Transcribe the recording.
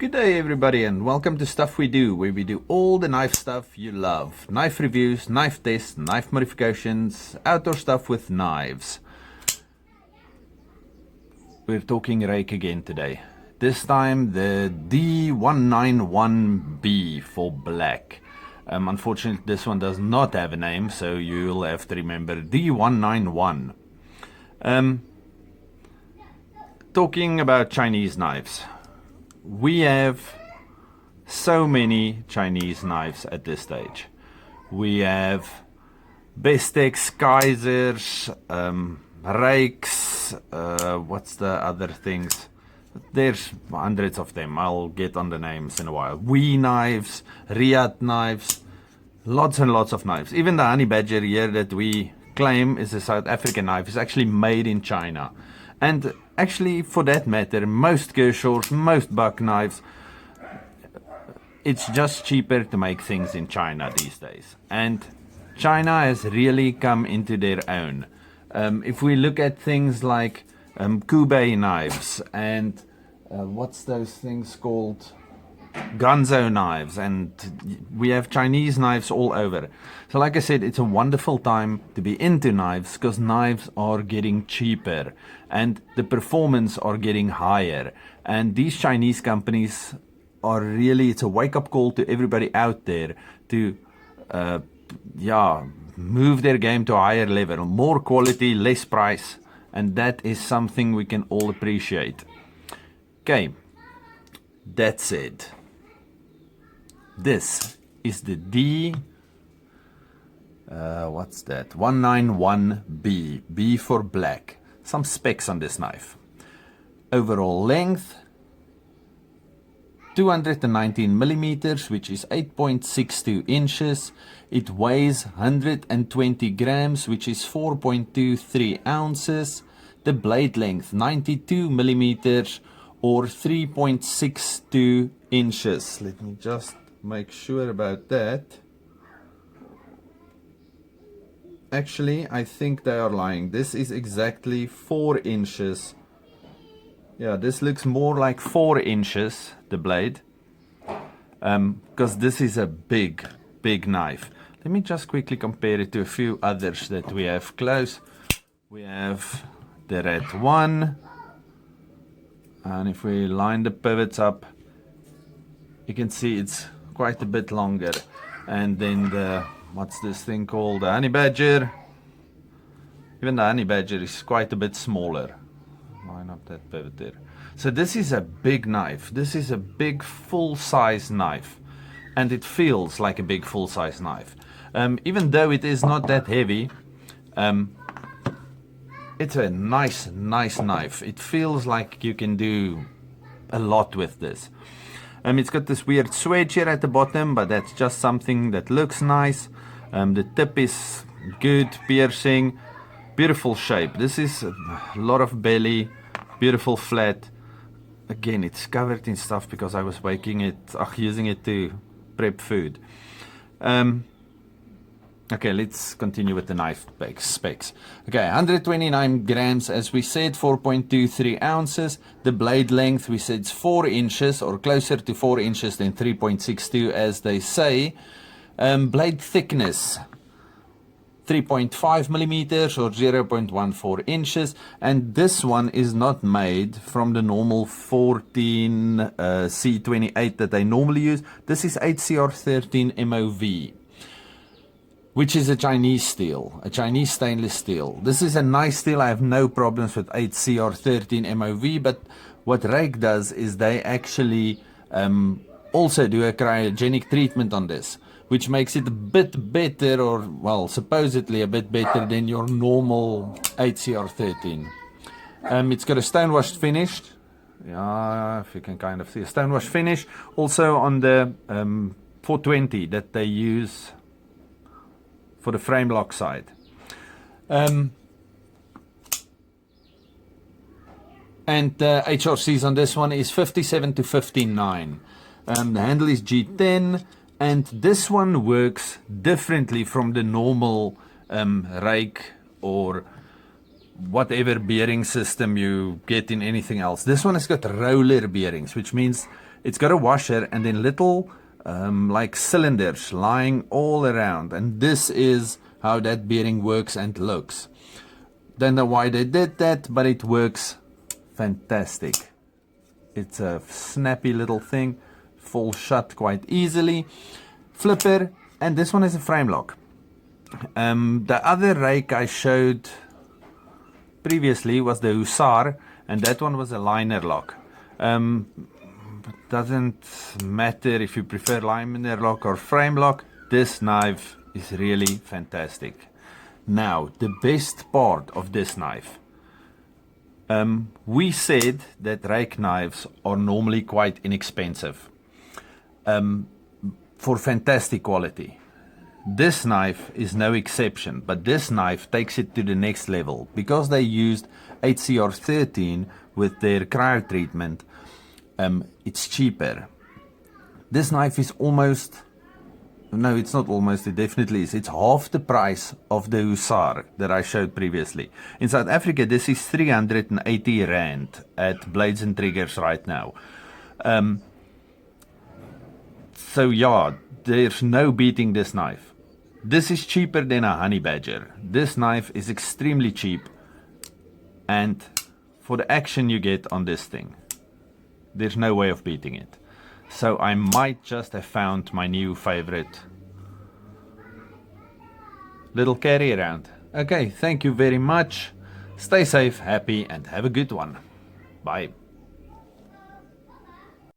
Good day everybody and welcome to Stuff We Do, where we do all the knife stuff you love. Knife reviews, knife tests, knife modifications, outdoor stuff with knives. We're talking Ruike again today. This time the D191-B for black. Unfortunately this one does not have a name, so you'll have to remember D191. Talking about Chinese knives. We have so many Chinese knives at this stage. We have Bestecs, Kaisers, Rakes, what's the other things? There's hundreds of them. I'll get on the names in a while. Wee knives, Riyadh knives, lots and lots of knives. Even the honey badger here that we claim is a South African knife is actually made in China. And actually, for that matter, most Kershaws, most buck knives, it's just cheaper to make things in China these days. And China has really come into their own. If we look at things like Kubei knives and what's those things called? Ganzo knives, and we have Chinese knives all over. So like I said, it's a wonderful time to be into knives because knives are getting cheaper and the performance are getting higher, and these Chinese companies are really, it's a wake-up call to everybody out there to move their game to a higher level, more quality, less price, and that is something we can all appreciate. Okay, that said, this is the what's that? 191-B, B for black. Some specs on this knife. Overall length, 219 millimeters, which is 8.62 inches. It weighs 120 grams, which is 4.23 ounces. The blade length, 92 millimeters, or 3.62 inches. Let me just make sure about that. Actually, I think they are lying. This is exactly 4 inches. Yeah, this looks more like 4 inches, the blade, because this is a big knife. Let me just quickly compare it to a few others that we have close. We have the Red 1, and if we line the pivots up, you can see it's quite a bit longer. And then the, what's this thing called, the honey badger. Even the honey badger is quite a bit smaller. Line up that pivot there. So this is a big knife. This is a big full-size knife, and it feels like a big full-size knife. Even though it is not that heavy, it's a nice knife. It feels like you can do a lot with this. It's got this weird swedge here at the bottom, but that's just something that looks nice. The tip is good, piercing, beautiful shape. This is a lot of belly, beautiful flat. Again, it's covered in stuff because I was using it to prep food. Okay, let's continue with the knife specs. Okay, 129 grams, as we said, 4.23 ounces. The blade length, we said, is 4 inches, or closer to 4 inches than 3.62, as they say. Blade thickness, 3.5 millimeters, or 0.14 inches. And this one is not made from the normal 14 C28 that they normally use. This is 8CR13 MOV. Which is a Chinese steel, a Chinese stainless steel. This is a nice steel. I have no problems with 8CR13 MOV, but what Ruike does is they actually also do a cryogenic treatment on this, which makes it a bit better, or, well, supposedly a bit better than your normal 8CR13. It's got a stonewashed finish. Yeah, if you can kind of see a stonewashed finish. Also on the 420 that they use for the frame lock side. And the HRCs on this one is 57 to 59. The handle is G10, and this one works differently from the normal Ruike or whatever bearing system you get in anything else. This one has got roller bearings, which means It's got a washer and then little like cylinders lying all around, and this is how that bearing works and looks. Don't know why they did that, but it works fantastic. It's a snappy little thing, falls shut quite easily. Flipper, and this one is a frame lock. The other rake I showed previously was the Hussar, and that one was a liner lock. Doesn't matter if you prefer liner lock or frame lock, this knife is really fantastic. Now, the best part of this knife. We said that rake knives are normally quite inexpensive for fantastic quality. This knife is no exception, but this knife takes it to the next level because they used HCR13 with their cryo treatment. It's cheaper. This knife is almost, no, it's not almost, it definitely is. It's half the price of the Hussar that I showed previously. In South Africa, this is 380 Rand at Blades and Triggers right now. So yeah, there's no beating this knife. This is cheaper than a honey badger. This knife is extremely cheap, and for the action you get on this thing, there's no way of beating it. So I might just have found my new favorite little carry around. Okay, thank you very much. Stay safe, happy, and have a good one. Bye.